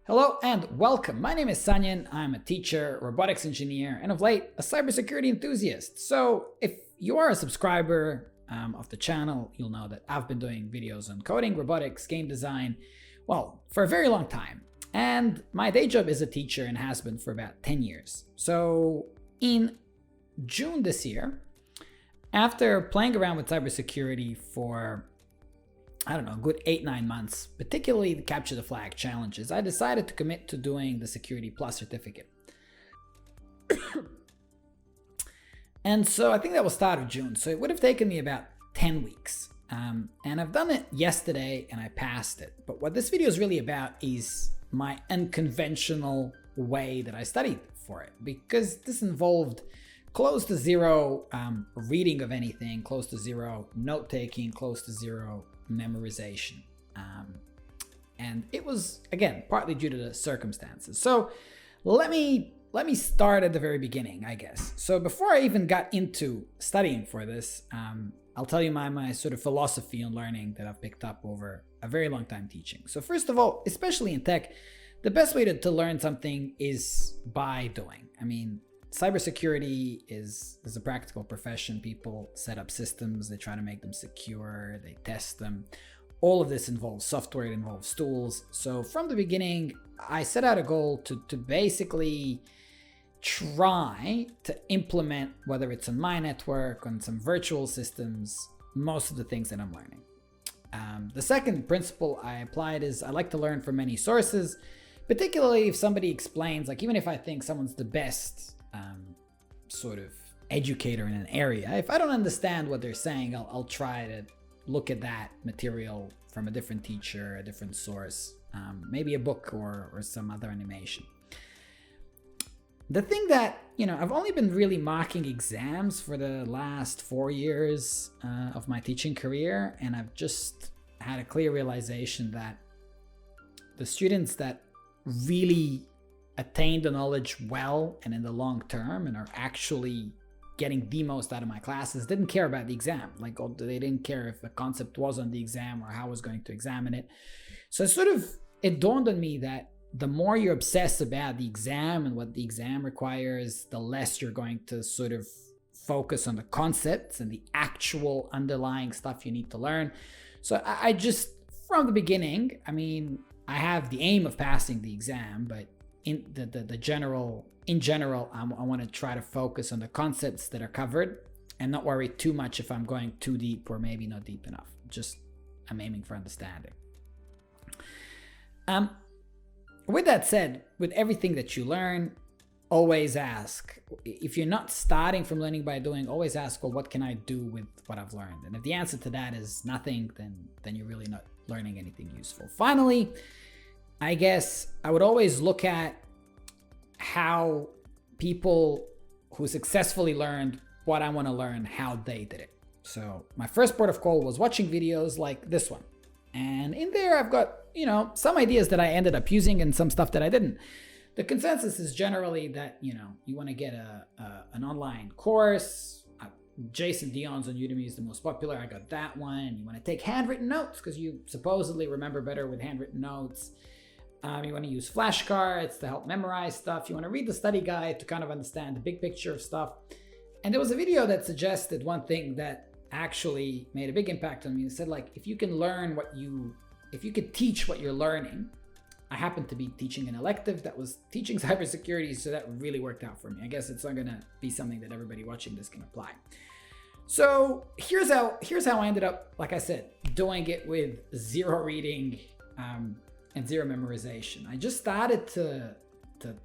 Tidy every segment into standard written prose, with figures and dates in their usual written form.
Hello and welcome. My name is Sanjin. I'm a teacher, robotics engineer, and of late, a cybersecurity enthusiast. So if you are a subscriber of the channel, you'll know that I've been doing videos on coding, robotics, game design, well, for a very long time. And my day job is a teacher and has been for about 10 years. So in June this year, after playing around with cybersecurity for a good 8-9 months, particularly the capture the flag challenges, I decided to commit to doing the Security Plus certificate. And so I think that was start of June. So it would have taken me about 10 weeks. And I've done it yesterday and I passed it. But what this video is really about is my unconventional way that I studied for it, because this involved close to zero reading of anything, close to zero note taking, close to zero memorization. And it was, again, partly due to the circumstances. So let me start at the very beginning, I guess. So before I even got into studying for this, I'll tell you my sort of philosophy on learning that I've picked up over a very long time teaching. So first of all, especially in tech, the best way to learn something is by doing. I mean, cybersecurity is a practical profession. People set up systems, they try to make them secure, they test them. All of this involves software, it involves tools. So from the beginning, I set out a goal to basically try to implement, whether it's on my network, on some virtual systems, most of the things that I'm learning. The second principle I applied is I like to learn from many sources, particularly if somebody explains, like even if I think someone's the best sort of educator in an area, if I don't understand what they're saying, I'll try to look at that material from a different teacher, a different source, maybe a book or some other animation. The thing that, I've only been really marking exams for the last 4 years of my teaching career, and I've just had a clear realization that the students that really attain the knowledge well and in the long term and are actually getting the most out of my classes didn't care about the exam. Like, they didn't care if a concept was on the exam or how I was going to examine it. So it dawned on me that the more you obsess about the exam and what the exam requires, the less you're going to sort of focus on the concepts and the actual underlying stuff you need to learn. So I just, from the beginning, I have the aim of passing the exam, but in general, I want to try to focus on the concepts that are covered and not worry too much if I'm going too deep or maybe not deep enough. Just, I'm aiming for understanding. With that said, with everything that you learn, always ask. If you're not starting from learning by doing, always ask, well, what can I do with what I've learned? And if the answer to that is nothing, then you're really not learning anything useful. Finally, I guess I would always look at how people who successfully learned what I want to learn, how they did it. So my first port of call was watching videos like this one. And in there, I've got, some ideas that I ended up using and some stuff that I didn't. The consensus is generally that, you want to get an online course. Jason Dion's on Udemy is the most popular. I got that one. You want to take handwritten notes because you supposedly remember better with handwritten notes. You want to use flashcards to help memorize stuff. You want to read the study guide to kind of understand the big picture of stuff. And there was a video that suggested one thing that actually made a big impact on me. It said, like, if you could teach what you're learning. I happened to be teaching an elective that was teaching cybersecurity, so that really worked out for me. I guess it's not going to be something that everybody watching this can apply. So here's how I ended up, like I said, doing it with zero reading and zero memorization. I just started to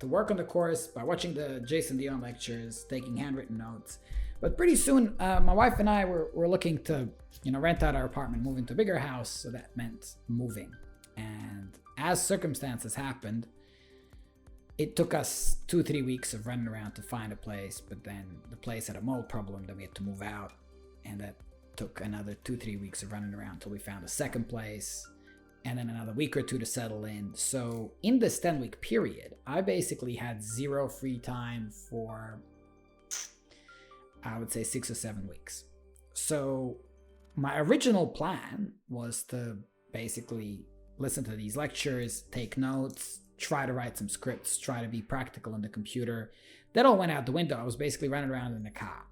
work on the course by watching the Jason Dion lectures, taking handwritten notes. But pretty soon, my wife and I were looking to, rent out our apartment, move into a bigger house. So that meant moving. And as circumstances happened, it took us 2-3 weeks of running around to find a place, but then the place had a mold problem, then we had to move out, and that took another 2-3 weeks of running around till we found a second place, and then another week or two to settle in. So in this 10-week period, I basically had zero free time for, I would say, 6 or 7 weeks. So my original plan was to basically listen to these lectures, take notes, try to write some scripts, try to be practical on the computer. That all went out the window. I was basically running around in the car.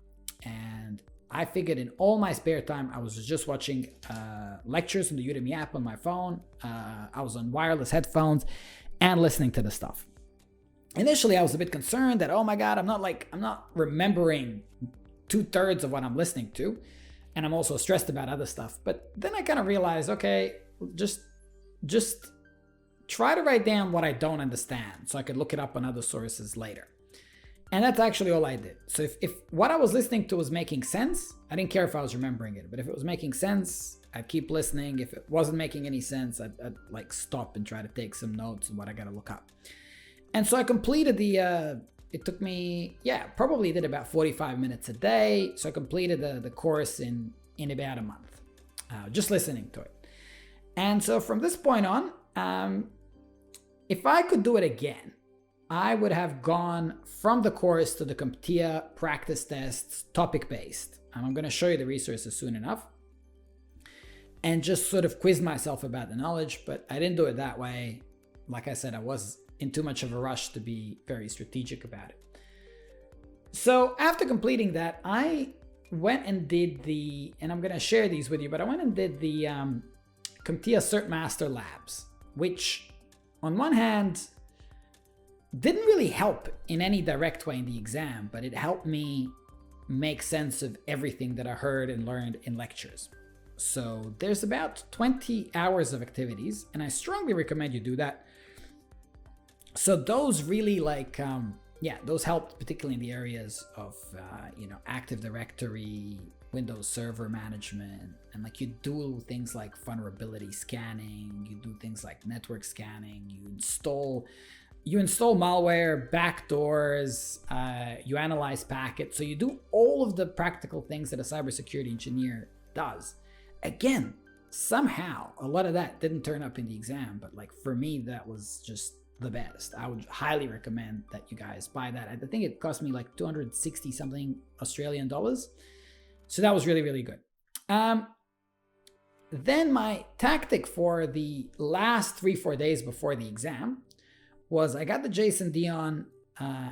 And I figured in all my spare time, I was just watching lectures on the Udemy app on my phone. I was on wireless headphones and listening to the stuff. Initially, I was a bit concerned that, oh my God, I'm not remembering 2/3 of what I'm listening to. And I'm also stressed about other stuff. But then I kind of realized, okay, just try to write down what I don't understand so I could look it up on other sources later. And that's actually all I did. So if what I was listening to was making sense, I didn't care if I was remembering it. But if it was making sense, I'd keep listening. If it wasn't making any sense, I'd like stop and try to take some notes on what I got to look up. And so I completed it took me, probably did about 45 minutes a day. So I completed the course in about a month, just listening to it. And so from this point on, if I could do it again, I would have gone from the course to the Comptia practice tests, topic-based. And I'm going to show you the resources soon enough. And just sort of quiz myself about the knowledge, but I didn't do it that way. Like I said, I was in too much of a rush to be very strategic about it. So after completing that, I went and did and I'm going to share these with you, but I went and did the Comptia Cert Master labs, which on one hand, didn't really help in any direct way in the exam, but it helped me make sense of everything that I heard and learned in lectures. So there's about 20 hours of activities, and I strongly recommend you do that. So those really those helped particularly in the areas of, Active Directory, Windows Server management, and you do things like vulnerability scanning, you do things like network scanning, you install malware, backdoors, you analyze packets. So you do all of the practical things that a cybersecurity engineer does. Again, somehow a lot of that didn't turn up in the exam, but for me, that was just the best. I would highly recommend that you guys buy that. I think it cost me 260 something Australian dollars. So that was really, really good. Then my tactic for the last 3-4 days before the exam was I got the Jason Dion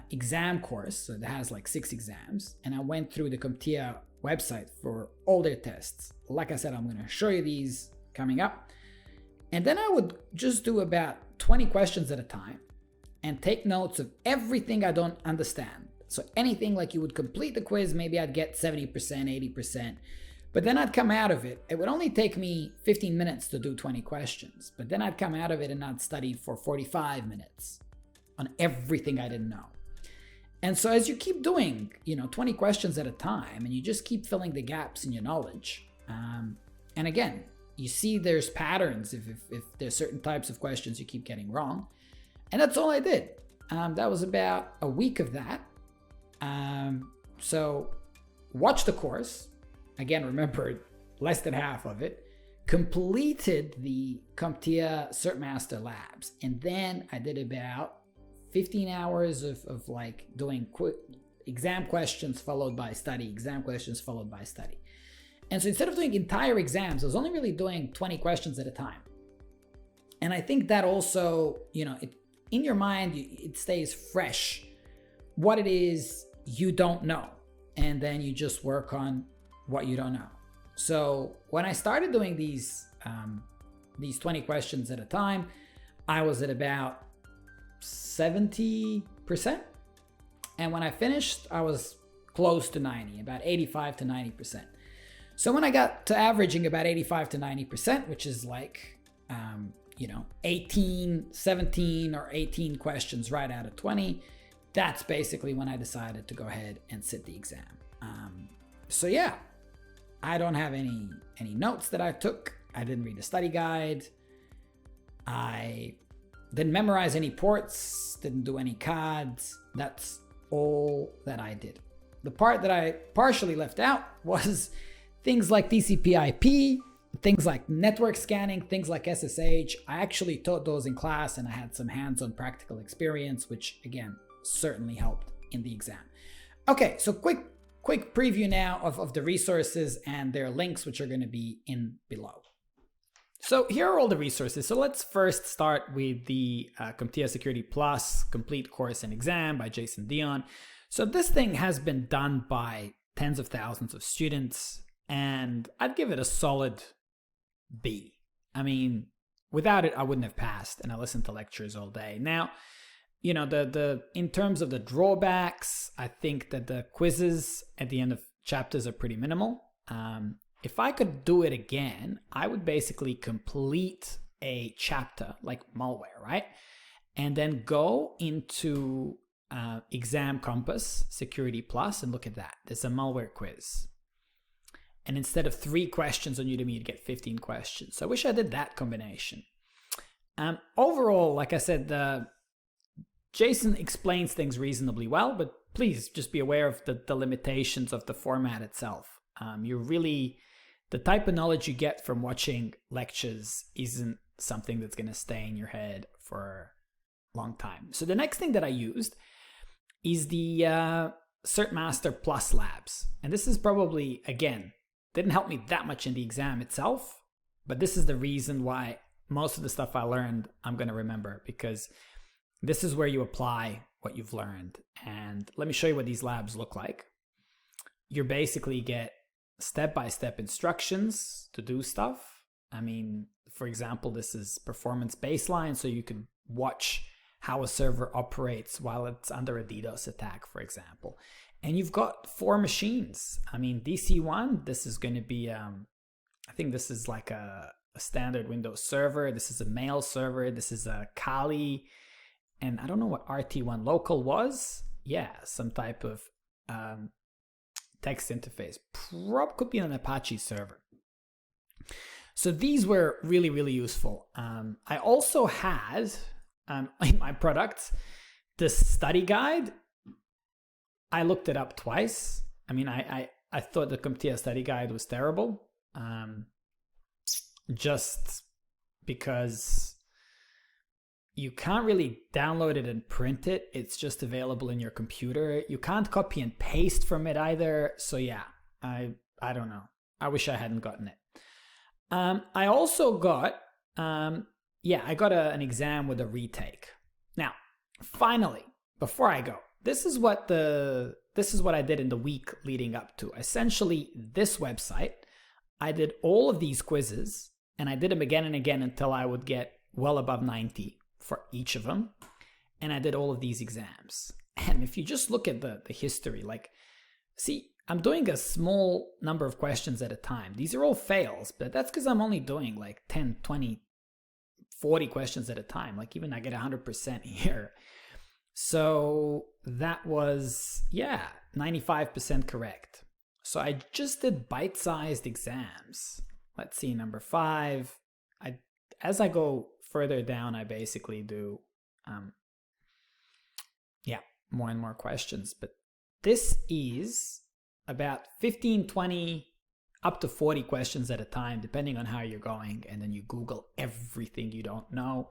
exam course. So it has 6 exams. And I went through the Comptia website for all their tests. Like I said, I'm going to show you these coming up. And then I would just do about 20 questions at a time and take notes of everything I don't understand. So anything you would complete the quiz, maybe I'd get 70%, 80%. But then I'd come out of it. It would only take me 15 minutes to do 20 questions. But then I'd come out of it and I'd study for 45 minutes on everything I didn't know. And so as you keep doing, 20 questions at a time, and you just keep filling the gaps in your knowledge. And again, you see there's patterns if there's certain types of questions you keep getting wrong. And that's all I did. That was about a week of that. So watch the course. Again, remember, less than half of it. Completed the Comptia Cert Master labs. And then I did about 15 hours of doing quick exam questions followed by study, exam questions followed by study. And so instead of doing entire exams, I was only really doing 20 questions at a time. And I think that also, in your mind, it stays fresh what it is you don't know. And then you just work on what you don't know. So when I started doing these 20 questions at a time, I was at about 70%. And when I finished, I was close to 90, about 85 to 90%. So when I got to averaging about 85 to 90%, which is 17 or 18 questions right out of 20, that's basically when I decided to go ahead and sit the exam. I don't have any notes that I took. I didn't read a study guide. I didn't memorize any ports, didn't do any cards. That's all that I did. The part that I partially left out was things like TCP/IP, things like network scanning, things like SSH. I actually taught those in class, and I had some hands-on practical experience, which again, certainly helped in the exam. Okay, so quick preview now of the resources and their links, which are going to be in below. So here are all the resources. So let's first start with the Comptia Security Plus Complete Course and Exam by Jason Dion. So this thing has been done by tens of thousands of students, and I'd give it a solid B. I mean, without it, I wouldn't have passed, and I listened to lectures all day. Now, you know, in terms of the drawbacks, I think that the quizzes at the end of chapters are pretty minimal. If I could do it again, I would basically complete a chapter like malware, right? And then go into Exam Compass Security Plus and look at that. There's a malware quiz. And instead of 3 questions on Udemy, you'd get 15 questions. So I wish I did that combination. Overall, like I said, Jason explains things reasonably well, but please just be aware of the limitations of the format itself. The type of knowledge you get from watching lectures isn't something that's going to stay in your head for a long time. So the next thing that I used is the Cert Master Plus Labs. And this is probably, again, didn't help me that much in the exam itself, but this is the reason why most of the stuff I learned, I'm going to remember, because this is where you apply what you've learned. And let me show you what these labs look like. You basically get step-by-step instructions to do stuff. I mean, for example, this is performance baseline, so you can watch how a server operates while it's under a DDoS attack, for example. And you've got 4 machines. I mean, DC1, this is going to be, I think this is like a standard Windows server. This is a mail server. This is a Kali. And I don't know what RT1 local was. Yeah, some type of text interface. Could be an Apache server. So these were really, really useful. I also had in my products the study guide. I looked it up twice. I mean, I thought the Comptia study guide was terrible. Just because you can't really download it and print it. It's just available in your computer. You can't copy and paste from it either. So yeah, I don't know. I wish I hadn't gotten it. I also got, I got an exam with a retake. Now, finally, before I go, this is what I did in the week leading up to. Essentially, this website, I did all of these quizzes, and I did them again and again until I would get well above 90 for each of them. And I did all of these exams. And if you just look at the history, like, see, I'm doing a small number of questions at a time. These are all fails, but that's because I'm only doing like 10, 20, 40 questions at a time. Like even I get 100% here. So that was, 95% correct. So I just did bite-sized exams. Let's see, number 5. As I go further down, I basically do, more and more questions. But this is about 15, 20, up to 40 questions at a time, depending on how you're going. And then you Google everything you don't know.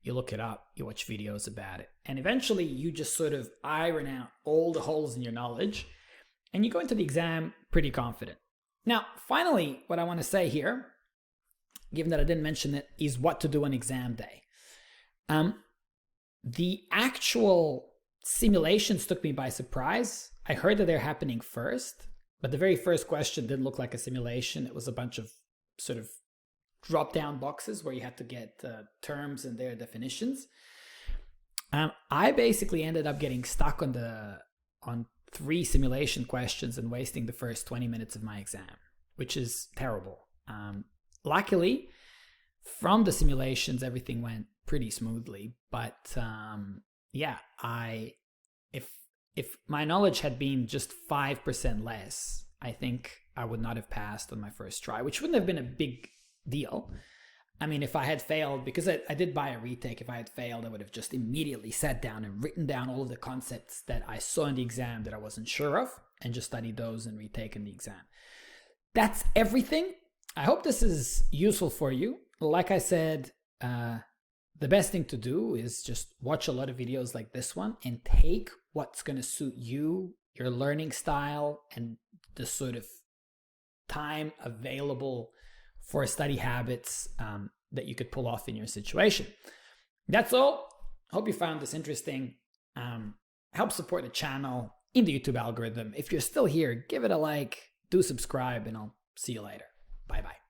You look it up, you watch videos about it. And eventually you just sort of iron out all the holes in your knowledge. And you go into the exam pretty confident. Now, finally, what I want to say here, given that I didn't mention it, is what to do on exam day. The actual simulations took me by surprise. I heard that they're happening first, but the very first question didn't look like a simulation. It was a bunch of sort of drop-down boxes where you had to get terms and their definitions. I basically ended up getting stuck on 3 simulation questions and wasting the first 20 minutes of my exam, which is terrible. Luckily, from the simulations, everything went pretty smoothly. But if my knowledge had been just 5% less, I think I would not have passed on my first try, which wouldn't have been a big deal. I mean, if I had failed, because I did buy a retake, if I had failed, I would have just immediately sat down and written down all of the concepts that I saw in the exam that I wasn't sure of and just studied those and retaken the exam. That's everything. I hope this is useful for you. Like I said, the best thing to do is just watch a lot of videos like this one and take what's going to suit you, your learning style, and the sort of time available for study habits that you could pull off in your situation. That's all. Hope you found this interesting. Help support the channel in the YouTube algorithm. If you're still here, give it a like, do subscribe, and I'll see you later. Bye-bye.